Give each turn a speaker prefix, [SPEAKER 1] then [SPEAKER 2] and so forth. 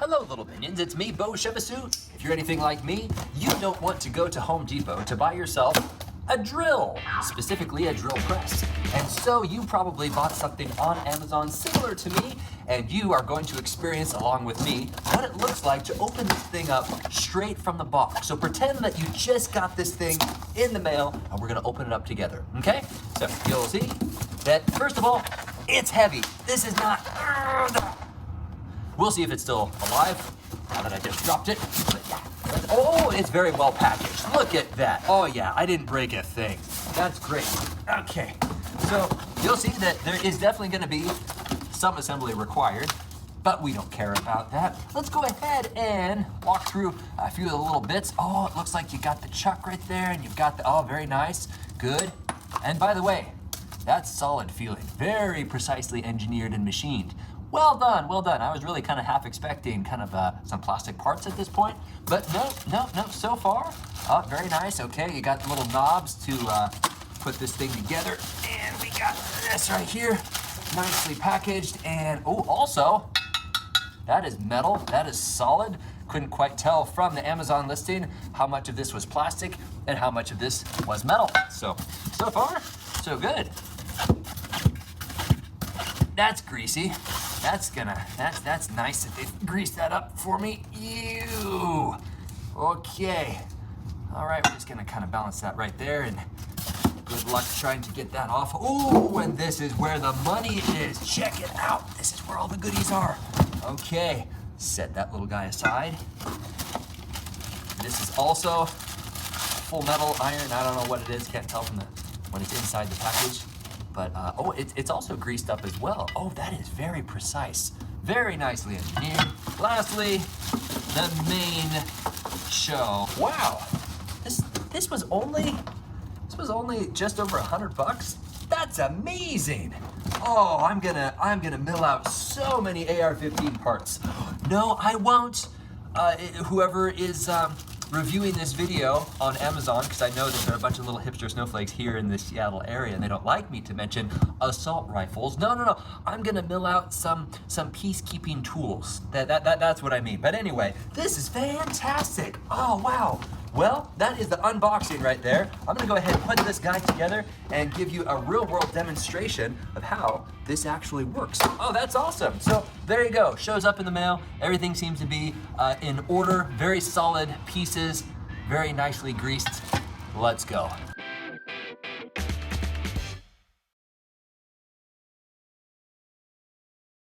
[SPEAKER 1] Hello, little minions. It's me, Beau. If you're anything like me, you don't want to go to Home Depot to buy yourself a drill, specifically a drill press. And so you probably bought something on Amazon similar to me, and you are going to experience, along with me, what it looks like to open this thing up straight from the box. So pretend that you just got this thing in the mail, and we're gonna open it up together, okay? So you'll see that, first of all, it's heavy. This is not... We'll see if it's still alive, now that I just dropped it. But yeah, oh, it's very well packaged. Look at that. Oh yeah, I didn't break a thing. That's great. Okay, so you'll see that there is definitely gonna be some assembly required, but we don't care about that. Let's go ahead and walk through a few of the little bits. Oh, it looks like you got the chuck right there, and you've got the, oh, very nice, good. And by the way, that's solid feeling. Very precisely engineered and machined. Well done, well done. I was really kind of half expecting kind of some plastic parts at this point, but no, so far, oh, very nice. Okay, you got the little knobs to put this thing together, and we got this right here, nicely packaged, and oh, also, that is metal, that is solid. Couldn't quite tell from the Amazon listing how much of this was plastic and how much of this was metal. So far, so good. That's greasy. That's nice that they greased that up for me. Ew. Okay. All right, we're just gonna kind of balance that right there, and good luck trying to get that off. Oh, and this is where the money is. Check it out. This is where all the goodies are. Okay, set that little guy aside. This is also full metal iron. I don't know what it is. Can't tell from when it's inside the package. But, oh, it's also greased up as well. Oh, that is very precise. Very nicely engineered. Lastly, the main show. Wow, this was only just over $100. That's amazing. Oh, I'm gonna mill out so many AR-15 parts. No, I won't. Whoever is reviewing this video on Amazon, because I know that there are a bunch of little hipster snowflakes here in the Seattle area, and they don't like me to mention assault rifles. No. I'm gonna mill out some peacekeeping tools. That's what I mean. But anyway, this is fantastic. Oh wow. Well, that is the unboxing right there. I'm gonna go ahead and put this guy together and give you a real world demonstration of how this actually works. Oh, that's awesome. So there you go, shows up in the mail. Everything seems to be in order, very solid pieces, very nicely greased. Let's go.